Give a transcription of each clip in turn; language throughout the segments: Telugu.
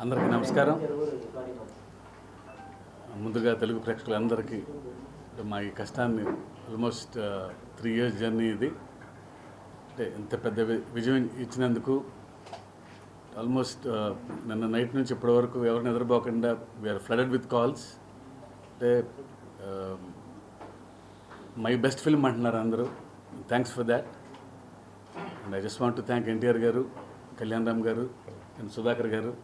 అందరికీ నమస్కారం. ముందుగా తెలుగు ప్రేక్షకులందరికీ మా ఈ కష్టాన్ని ఆల్మోస్ట్ 3 years జర్నీ ఇది. అంటే ఇంత పెద్ద విజయం ఇచ్చినందుకు ఆల్మోస్ట్ నిన్న నైట్ నుంచి ఇప్పటి వరకు ఎవరిని నిద్రపోకుండా వీఆర్ ఫ్లడెడ్ విత్ కాల్స్. అంటే మై బెస్ట్ ఫిల్మ్ అంటున్నారు అందరూ. Thanks for that. And I just want to thank NTR గారు, కళ్యాణ్ రామ్ గారు అండ్ సుధాకర్ గారు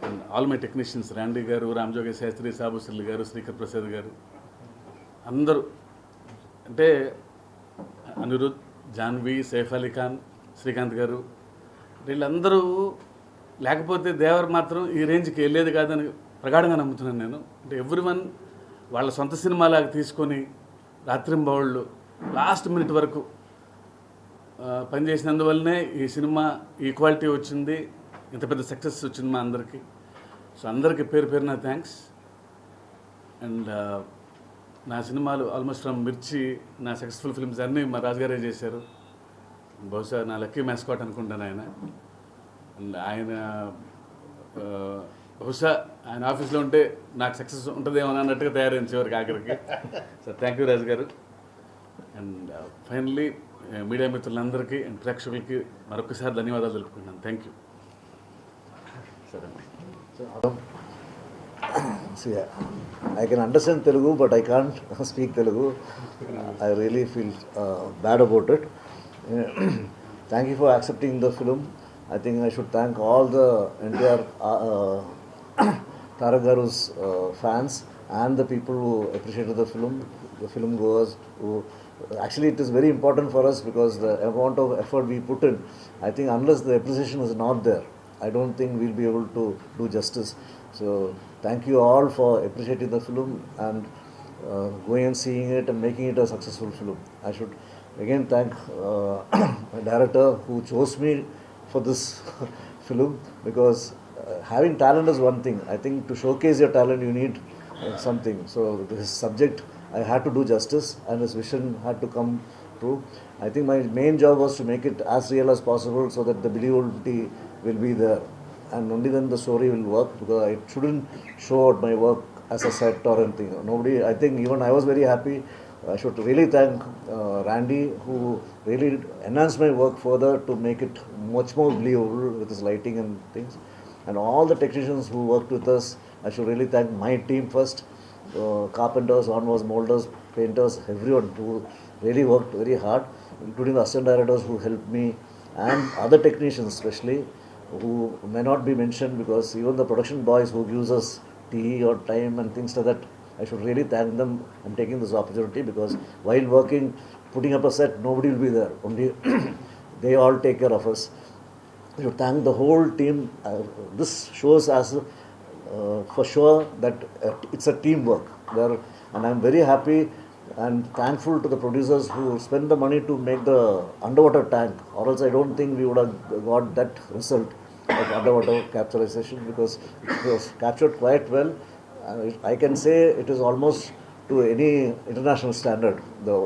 అండ్ ఆల్ మై టెక్నీషియన్స్, రాండీ గారు, రామజోగి శాస్త్రి, సాబు శ్రీ గారు, శ్రీకర్ ప్రసాద్ గారు, అందరూ. అంటే అనిరుద్, జాన్వి, సైఫ్ అలీ ఖాన్, శ్రీకాంత్ గారు, వీళ్ళందరూ లేకపోతే దేవర్ మాత్రం ఈ రేంజ్కి వెళ్ళేది కాదని ప్రగాఢంగా నమ్ముతున్నాను నేను. అంటే ఎవ్రీవన్ వాళ్ళ సొంత సినిమాలాగా తీసుకొని రాత్రింబవళ్ళు లాస్ట్ మినిట్ వరకు పనిచేసినందువల్లనే ఈ సినిమా ఈ క్వాలిటీ వచ్చింది, ఇంత పెద్ద సక్సెస్ వచ్చింది మా అందరికీ. సో అందరికీ పేరు పేరున థ్యాంక్స్. అండ్ నా సినిమాలు ఆల్మోస్ట్ ఫ్రమ్ మిర్చి, నా సక్సెస్ఫుల్ ఫిల్మ్స్ అన్నీ మా రాజుగారే చేశారు. బహుశా నా లక్కీ మ్యాస్కాట్ అనుకుంటాను ఆయన. అండ్ ఆయన బహుశా ఆయన ఆఫీస్లో ఉంటే నాకు సక్సెస్ ఉంటుందేమో అన్నట్టుగా తయారైంది చివరికి ఆఖరికి. సో థ్యాంక్ యూ రాజు గారు. అండ్ ఫైనల్లీ మీడియా మిత్రులందరికీ అండ్ ప్రేక్షకులకి మరొకసారి ధన్యవాదాలు తెలుపుకుంటున్నాను. Thank you. See, I can understand Telugu, but I can't speak Telugu. I really feel bad about it. Thank you for accepting the film. I think I should thank all the entire Tarak Garu's fans and the people who appreciated the film goers. Actually, it is very important for us because the amount of effort we put in, I think unless the appreciation is not there, I don't think we'll be able to do justice. So thank you all for appreciating the film and going and seeing it and making it a successful film. I should again thank my director who chose me for this film, because having talent is one thing. I think to showcase your talent you need something. So this subject I had to do justice and his vision had to come true. I think my main job was to make it as real as possible so that the believability will be there, and only then the story will work, because I shouldn't show out my work as a set or anything. Nobody, I think even I was very happy. I should really thank Randy, who really enhanced my work further to make it much more believable with his lighting and things. And all the technicians who worked with us, I should really thank my team first. Carpenters, onwards, molders, painters, everyone who really worked very hard, including the assistant directors who helped me, and other technicians especially, who may not be mentioned, because even the production boys who gives us tea or time and things like that, I should really thank them. I'm taking this opportunity because while working, putting up a set, nobody will be there. Only they all take care of us. I should thank the whole team. This shows as for sure that it's a teamwork there, and I'm very happy and thankful to the producers who spent the money to make the underwater tank, or else I don't think we would have got that result of underwater capitalization, because it was captured quite well. I can say it is almost to any international standard, the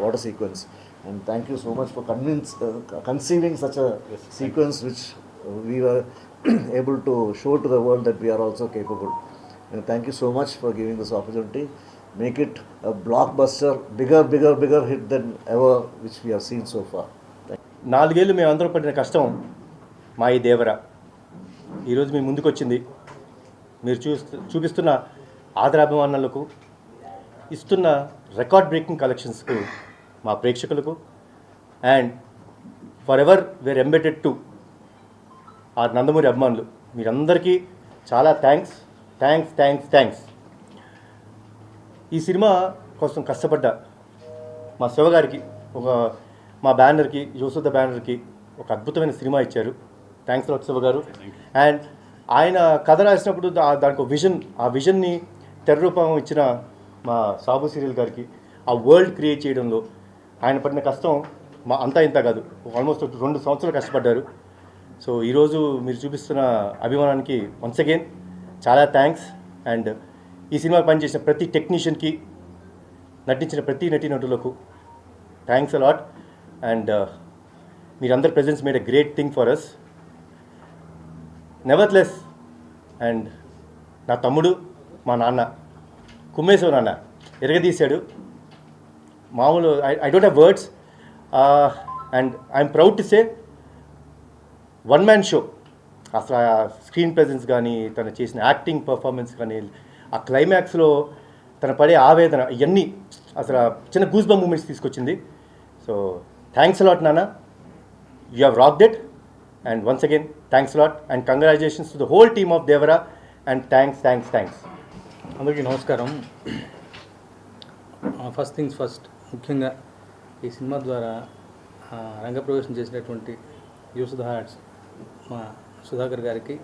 water sequence. And thank you so much for conceiving such a sequence which we were able to show to the world that we are also capable. And thank you so much for giving this opportunity. Make it a blockbuster, bigger hit than ever which we have seen so far. 4 ఏళ్ళు మేము అందరం పడిన కష్టం మా ఈ దేవర ఈరోజు మీ ముందుకు వచ్చింది. మీరు చూపిస్తున్న ఆదరాభిమానాలకు, ఇస్తున్న రికార్డ్ బ్రేకింగ్ కలెక్షన్స్కు, మా ప్రేక్షకులకు, and for ever where embedded to ఆ నందమూరి అభిమానులు, మీరందరికీ చాలా థ్యాంక్స్. ఈ సినిమా కోసం కష్టపడ్డ మా శివగారికి, మా బ్యానర్కి, యోసుద్ధ బ్యానర్కి ఒక అద్భుతమైన సినిమా ఇచ్చారు. థ్యాంక్స్ లాట్ శివ గారు. అండ్ ఆయన కథ రాసినప్పుడు దానికి ఆ విజన్ని తెరరూపం ఇచ్చిన మా సాబు సీరియల్ గారికి, ఆ వరల్డ్ క్రియేట్ చేయడంలో ఆయన పడిన కష్టం మా అంతా ఇంత కాదు, ఆల్మోస్ట్ 2 సంవత్సరాలు కష్టపడ్డారు. సో ఈరోజు మీరు చూపిస్తున్న అభిమానానికి వన్స్ అగైన్ చాలా థ్యాంక్స్. అండ్ ఈ సినిమా పనిచేసిన ప్రతి టెక్నీషియన్కి, నటించిన ప్రతి నటీనటులకు థ్యాంక్స్ అలాట్. అండ్ మీరందరి presence made a great thing for us. Nevertheless. And నా తమ్ముడు, మా నాన్న కుమ్మేశ్వర నాన్న ఎరగదీశాడు. మామూలు I don't have words. And I'm proud to say one man show. అసలు ఆ స్క్రీన్ ప్రెజెన్స్ కానీ, తను చేసిన యాక్టింగ్ పర్ఫార్మెన్స్ కానీ, ఆ క్లైమాక్స్లో తన పడే ఆవేదన, ఇవన్నీ అసలు చిన్న గూస్ బంప్ మూమెంట్స్ తీసుకొచ్చింది. సో థ్యాంక్స్ అలాట్ నాన్న, you have rocked it. And once again thanks a lot and congratulations to the whole team of Devara. And thanks. అందరికీ నమస్కారం. ఫస్ట్ థింగ్స్ ఫస్ట్, ముఖ్యంగా ఈ సినిమా ద్వారా రంగప్రవేశం చేసినటువంటి యూస్ ద హార్ట్స్ మా సుధాకర్ గారికి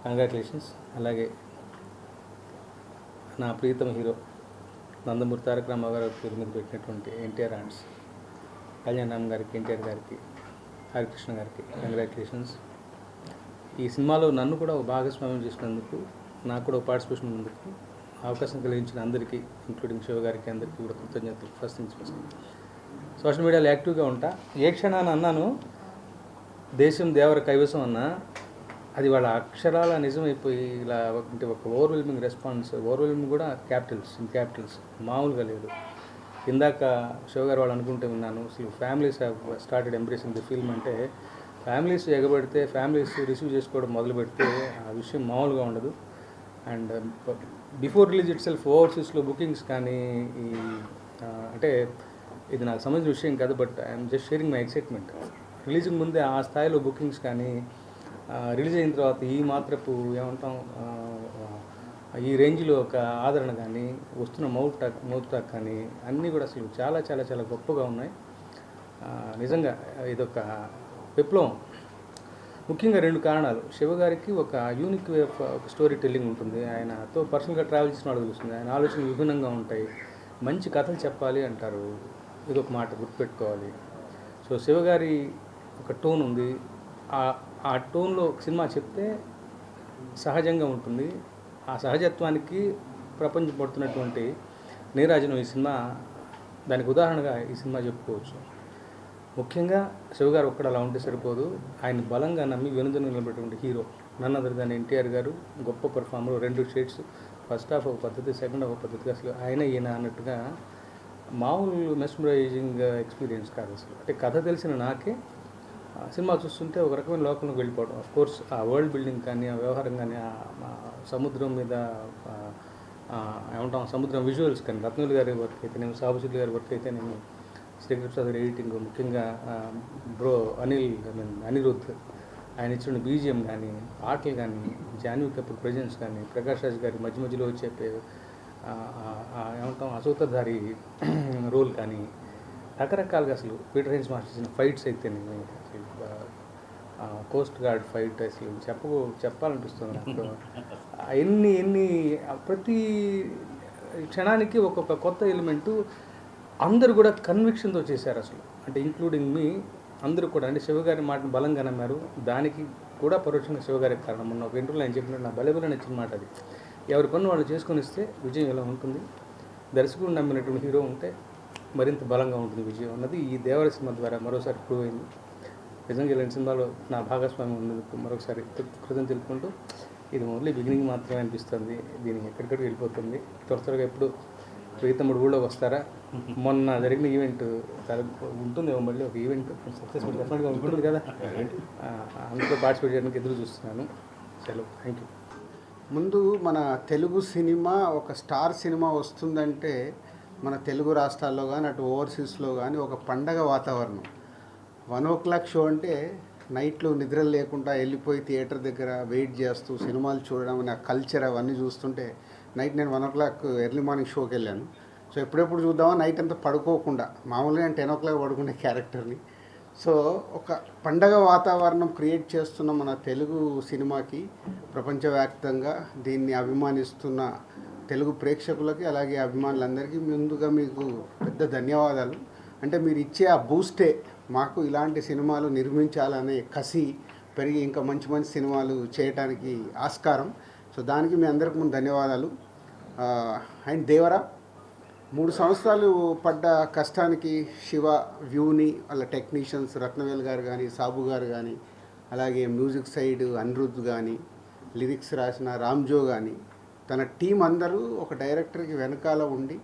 కంగ్రాచులేషన్స్. అలాగే నా ప్రియతమ హీరో నందమూరి తారక రామారావు గారి పేరు మీద పెట్టినటువంటి ఎన్టీఆర్ ఆర్ట్స్ కళ్యాణ్ రామ్ గారికి, ఎన్టీఆర్ గారికి, హరికృష్ణ గారికి కంగ్రాచులేషన్స్. ఈ సినిమాలో నన్ను కూడా ఒక భాగస్వామ్యం చేసినందుకు, నాకు కూడా ఒక పార్టిసిపేషన్ ఉన్నందుకు అవకాశం కలిగించిన అందరికీ, ఇంక్లూడింగ్ శివ గారికి, అందరికీ కూడా కృతజ్ఞతలు. First things first. సోషల్ మీడియాలో యాక్టివ్గా ఉంటా. ఏ క్షణాన్ని అన్నాను దేశం దేవర కైవసం అన్నా, అది వాళ్ళ అక్షరాల నిజమైపోయి ఇలా అంటే ఒక ఓవర్వెల్మింగ్ రెస్పాన్స్. ఓవర్వెల్మింగ్ కూడా క్యాపిటల్స్ మామూలుగా లేదు. ఇందాక శివ గారు వాళ్ళు అనుకుంటే విన్నాను, అసలు families have started embracing the film అంటే, ఫ్యామిలీస్ ఎగబడితే, ఫ్యామిలీస్ రిసీవ్ చేసుకోవడం మొదలు పెడితే ఆ విషయం మామూలుగా ఉండదు. And before release itself ఓవర్సీస్లో బుకింగ్స్ కానీ, ఈ అంటే ఇది నాకు సంబంధించిన విషయం కాదు, but I'm just sharing my excitement. రిలీజ్కి ముందే ఆ స్థాయిలో బుకింగ్స్ కానీ, రిలీజ్ అయిన తర్వాత ఈ మాత్రపు ఏమంటాం, ఈ రేంజ్లో ఒక ఆదరణ కానీ, వస్తున్న మౌత్ టాక్ కానీ అన్నీ కూడా అసలు చాలా చాలా చాలా గొప్పగా ఉన్నాయి. నిజంగా ఇదొక విప్లవం. ముఖ్యంగా 2 కారణాలు. శివగారికి ఒక unique way of story telling ఉంటుంది. ఆయనతో పర్సనల్గా ట్రావెల్ చేసిన వాళ్ళు తెలుస్తుంది. ఆయన ఆలోచనలు విభిన్నంగా ఉంటాయి. మంచి కథలు చెప్పాలి అంటారు, ఇదొక మాట గుర్తుపెట్టుకోవాలి. సో శివగారి ఒక టోన్ ఉంది. ఆ టోన్లో సినిమా చెప్తే సహజంగా ఉంటుంది. ఆ సహజత్వానికి ప్రపంచం పడుతున్నటువంటి నీరాజనం ఈ సినిమా దానికి ఉదాహరణగా ఈ సినిమా చెప్పుకోవచ్చు. ముఖ్యంగా శివగారు ఒక్కడ అలా ఉంటే సరిపోదు. ఆయన బలంగా నమ్మి వెనుదను నిలబెట్టినటువంటి hero none other than NTR గారు. గొప్ప పర్ఫార్మర్. 2 షేడ్స్, ఫస్ట్ హాఫ్ ఒక పద్ధతి, సెకండ్ హాఫ్ ఒక పద్ధతిగా, అసలు ఈయన అన్నట్టుగా మామూలు మెస్మరైజింగ్ ఎక్స్పీరియన్స్ కాదు అసలు. అంటే కథ తెలిసిన నాకే సినిమా చూస్తుంటే ఒక రకమైన లోకంలోకి వెళ్ళిపోవడం. ఆఫ్ కోర్స్ ఆ వరల్డ్ బిల్డింగ్ కానీ, ఆ వ్యవహారం కానీ, ఆ సముద్రం మీద ఏమంటాం సముద్రం విజువల్స్ కానీ, రత్నవేలు గారి వర్క్ అయితేనేమి, సాబుసిల్లి గారి వర్క్ అయితేనేమి, శ్రీకృష్ణ గారి ఎడిటింగ్, ముఖ్యంగా అనిరుద్ధ్ ఆయన ఇచ్చిన బీజిఎం కానీ, పాటలు కానీ, జాన్వీ కపూర్ ప్రజెన్స్ కానీ, ప్రకాష్ రాజ్ గారి మధ్య మధ్యలో చెప్పే ఏమంటాం అసూతధారి రోల్ కానీ, రకరకాలుగా అసలు పీటర్ హెయిన్స్ మాస్టర్ చేసిన ఫైట్స్ అయితేనేమి, కోస్ట్ గార్డ్ ఫైట్ అసలు చెప్పాలనిపిస్తుంది నాకు. ఎన్ని ప్రతి క్షణానికి ఒక్కొక్క కొత్త ఎలిమెంటు అందరూ కూడా కన్విక్షన్తో చేశారు అసలు. అంటే ఇంక్లూడింగ్ మీ అందరూ కూడా. అంటే శివగారి మాటను బలంగా నమ్మారు. దానికి కూడా పరోక్షంగా శివగారికి కారణం. మొన్న ఒక ఇంటర్వ్యూలో ఆయన చెప్పినట్టు నా బలబల నచ్చిన మాట అది. ఎవరి పన్ను వాళ్ళు చేసుకొని ఇస్తే విజయం ఎలా ఉంటుంది, దర్శకుడు నమ్మినటువంటి హీరో ఉంటే మరింత బలంగా ఉంటుంది విజయం అన్నది ఈ దేవర సినిమా ద్వారా మరోసారి ప్రూవ్ అయింది. నిజంగా ఇలాంటి సినిమాలో నా భాగస్వామ్యం ఉన్నందుకు మరొకసారి కృతజ్ఞతలు తెలుపుకుంటూ, ఇది ఓన్లీ బిగినింగ్ మాత్రమే అనిపిస్తుంది. దీనికి ఎక్కడికడికి వెళ్ళిపోతుంది. త్వరగా ఎప్పుడు ప్రీతముడు ఊళ్ళోకి వస్తారా? మొన్న జరిగిన ఈవెంట్ ఉంటుంది మళ్ళీ ఒక ఈవెంట్ సక్సెస్ఫుల్ డెఫినెట్గా ఉంటుంది కదా, అందులో పార్టిసిపేట్ చేయడానికి ఎదురు చూస్తున్నాను. సెలవు. Thank you. ముందు మన తెలుగు సినిమా ఒక స్టార్ సినిమా వస్తుందంటే మన తెలుగు రాష్ట్రాల్లో కానీ అటు ఓవర్సీస్లో కానీ ఒక పండగ వాతావరణం. 1 o'clock షో అంటే నైట్లు నిద్రలు లేకుండా వెళ్ళిపోయి థియేటర్ దగ్గర వెయిట్ చేస్తూ సినిమాలు చూడడం అనే కల్చర్ అవన్నీ చూస్తుంటే, నైట్ నేను 1 o'clock ఎర్లీ మార్నింగ్ షోకి వెళ్ళాను. సో ఎప్పుడెప్పుడు చూద్దామా నైట్ అంతా పడుకోకుండా, మామూలుగా నేను 10 o'clock పడుకునే క్యారెక్టర్ని. సో ఒక పండగ వాతావరణం క్రియేట్ చేస్తున్న మన తెలుగు సినిమాకి ప్రపంచవ్యాప్తంగా దీన్ని అభిమానిస్తున్న తెలుగు ప్రేక్షకులకి అలాగే అభిమానులందరికీ ముందుగా మీకు పెద్ద ధన్యవాదాలు. అంటే మీరు ఇచ్చే ఆ బూస్టే మాకు ఇలాంటి సినిమాలు నిర్మించాలనే కసి పెరిగి ఇంకా మంచి మంచి సినిమాలు చేయడానికి ఆస్కారం. సో దానికి మీ అందరికి ముందు ధన్యవాదాలు. అండ్ దేవరా 3 సంవత్సరాలు పడ్డ కష్టానికి శివ వ్యూని వాళ్ళ టెక్నీషియన్స్ రత్నవేల్ గారు కానీ, సాబు గారు కానీ, అలాగే మ్యూజిక్ సైడ్ అనిరుద్ధ్ కానీ, లిరిక్స్ రాసిన రామ్జో కానీ, తన టీం అందరూ ఒక డైరెక్టర్కి వెనకాల ఉండి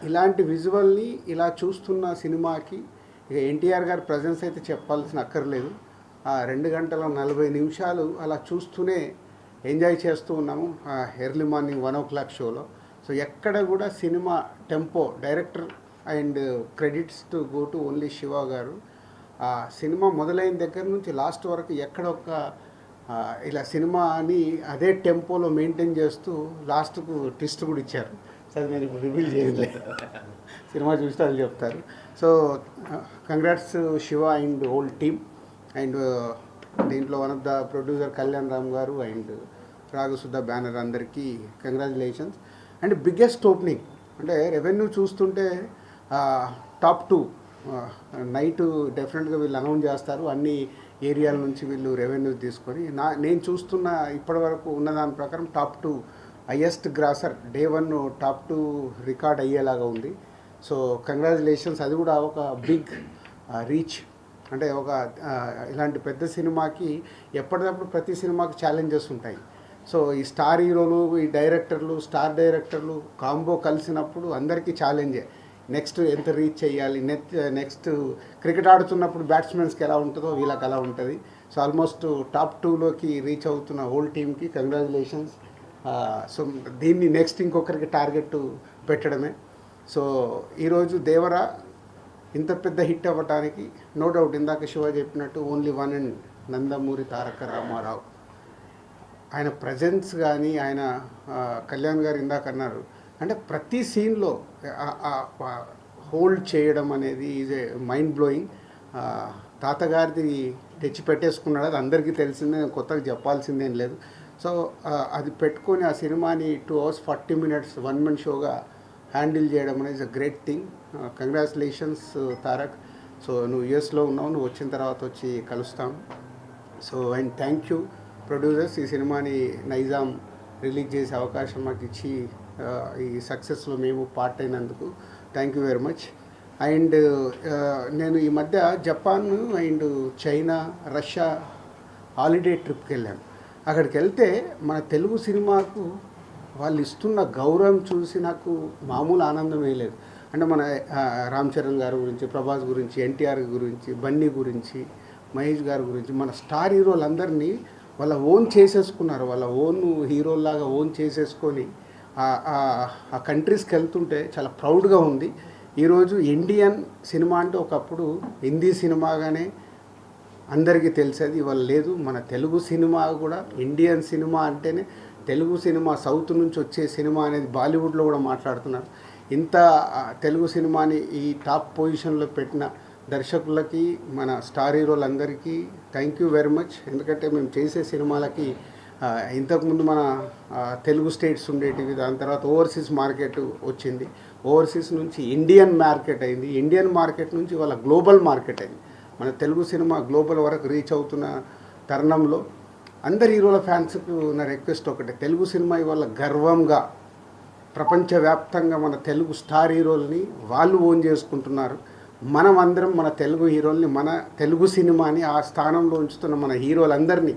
ఇలాంటి విజువల్ని ఇలా చూస్తున్న సినిమాకి ఇక ఎన్టీఆర్ గారి ప్రజెన్స్ అయితే చెప్పాల్సిన అక్కర్లేదు. ఆ 2 గంటల 40 నిమిషాలు అలా చూస్తూనే ఎంజాయ్ చేస్తూ ఉన్నాము ఎర్లీ మార్నింగ్ 1 o'clock షోలో. సో ఎక్కడ కూడా cinema tempo, director and credits to go to only Shiva గారు. ఆ సినిమా మొదలైన దగ్గర నుంచి లాస్ట్ వరకు ఎక్కడ ఒక ఇలా సినిమాని అదే టెంపోలో మెయింటైన్ చేస్తూ లాస్ట్కు ట్విస్ట్ కూడా ఇచ్చారు. సరే నేను ఇప్పుడు రివీల్ చేయలేదు, సినిమా చూస్తే అది చెప్తారు. So congrats Shiva and whole team. And దీంట్లో one of the producer Kalyan Ram గారు అండ్ రాగసుధ బ్యానర్ అందరికీ కంగ్రాచులేషన్స్. అండ్ బిగ్గెస్ట్ ఓపెనింగ్ అంటే రెవెన్యూ చూస్తుంటే టాప్ 2 నైట్ డెఫినెట్గా వీళ్ళు అనౌన్స్ చేస్తారు. అన్ని ఏరియాల నుంచి వీళ్ళు రెవెన్యూ తీసుకొని నేను చూస్తున్న ఇప్పటివరకు ఉన్న దాని ప్రకారం top 2 highest grosser day 1 top 2 record అయ్యేలాగా ఉంది. So congratulations. అది కూడా ఒక బిగ్ రీచ్. అంటే ఒక ఇలాంటి పెద్ద సినిమాకి ఎప్పటికప్పుడు ప్రతి సినిమాకి ఛాలెంజెస్ ఉంటాయి. సో ఈ స్టార్ హీరోలు, ఈ డైరెక్టర్లు, స్టార్ డైరెక్టర్లు కాంబో కలిసినప్పుడు అందరికీ ఛాలెంజే. నెక్స్ట్ ఎంత రీచ్ చేయాలి, నెక్స్ట్ క్రికెట్ ఆడుతున్నప్పుడు బ్యాట్స్మెన్స్కి ఎలా ఉంటుందో వీళ్ళకి అలా ఉంటుంది. సో ఆల్మోస్ట్ టాప్ 2లోకి రీచ్ అవుతున్న హోల్ టీమ్కి కంగ్రాచులేషన్స్. సో దీన్ని నెక్స్ట్ ఇంకొకరికి టార్గెట్ పెట్టడమే. సో ఈరోజు దేవరా ఇంత పెద్ద హిట్ అవ్వటానికి నో డౌట్ ఇందాక శివ చెప్పినట్టు only one and Nandamuri Taraka Ramarao. ఆయన ప్రజెన్స్ కానీ, ఆయన కళ్యాణ్ గారు ఇందాక అన్నారు అంటే ప్రతి సీన్లో హోల్డ్ చేయడం అనేది ఈజ్ ఏ మైండ్ బ్లోయింగ్. తాతగారిది తెచ్చి పెట్టేసుకున్నాడు, అది అందరికీ తెలిసిందే, కొత్తగా చెప్పాల్సిందేం లేదు. సో అది పెట్టుకొని ఆ సినిమాని 2 hours 40 minutes 1-man షోగా హ్యాండిల్ చేయడం అనేది is a great thing. Congratulations Tarak. So నువ్వు యూఎస్లో ఉన్నావు, నువ్వు వచ్చిన తర్వాత వచ్చి కలుస్తాం. So and thank you producers, ఈ సినిమాని నైజాం రిలీజ్ చేసే అవకాశం మాకు ఇచ్చి ఈ సక్సెస్లో మేము పార్ట్ అయినందుకు thank you very much. And నేను ఈ మధ్య Japan and China, Russia holiday ట్రిప్కి వెళ్ళాను. అక్కడికి వెళ్తే మన తెలుగు సినిమాకు వాళ్ళు ఇస్తున్న గౌరవం చూసి నాకు మామూలు ఆనందమే లేదు. అంటే మన రామ్ చరణ్ గారి గురించి, ప్రభాస్ గురించి, ఎన్టీఆర్ గురించి, బన్నీ గురించి, మహేష్ గారి గురించి, మన స్టార్ హీరోలందరినీ వాళ్ళ ఓన్ చేసేసుకున్నారు. వాళ్ళ ఓన్ హీరోలాగా ఓన్ చేసేసుకొని ఆ కంట్రీస్కి వెళ్తుంటే చాలా ప్రౌడ్గా ఉంది. ఈరోజు ఇండియన్ సినిమా అంటే ఒకప్పుడు హిందీ సినిమాగానే అందరికీ తెలిసేది, ఇవాళ లేదు. మన తెలుగు సినిమా కూడా ఇండియన్ సినిమా అంటేనే తెలుగు సినిమా, సౌత్ నుంచి వచ్చే సినిమా అనేది బాలీవుడ్లో కూడా మాట్లాడుతున్నారు. ఇంత తెలుగు సినిమాని ఈ టాప్ పొజిషన్లో పెట్టిన దర్శకులకి, మన స్టార్ హీరోలందరికీ థ్యాంక్ యూ వెరీ మచ్. ఎందుకంటే మేము చేసే సినిమాలకి ఇంతకుముందు మన తెలుగు స్టేట్స్ ఉండేటివి, దాని తర్వాత ఓవర్సీస్ మార్కెట్ వచ్చింది, ఓవర్సీస్ నుంచి ఇండియన్ మార్కెట్ అయింది, ఇండియన్ మార్కెట్ నుంచి వాళ్ళ గ్లోబల్ మార్కెట్ అయింది. మన తెలుగు సినిమా గ్లోబల్ వరకు రీచ్ అవుతున్న తరుణంలో అందరి హీరోల ఫ్యాన్స్కు నా రిక్వెస్ట్ ఒకటే, తెలుగు సినిమా ఇవాళ గర్వంగా ప్రపంచవ్యాప్తంగా మన తెలుగు స్టార్ హీరోల్ని వాళ్ళు ఓన్ చేసుకుంటున్నారు. మనం అందరం మన తెలుగు హీరోల్ని, మన తెలుగు సినిమాని ఆ స్థానంలో ఉంచుతున్న మన హీరోలందరినీ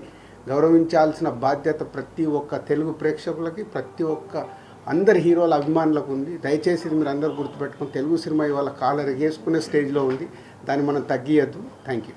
గౌరవించాల్సిన బాధ్యత ప్రతి ఒక్క తెలుగు ప్రేక్షకులకి, ప్రతి ఒక్క అందరి హీరోల అభిమానులకు ఉంది. దయచేసి మీరు అందరూ గుర్తుపెట్టుకుని, తెలుగు సినిమా ఇవాళ కాలర్ ఎగేసుకునే స్టేజ్లో ఉంది, దాన్ని మనం తగ్గియద్దు. Thank you.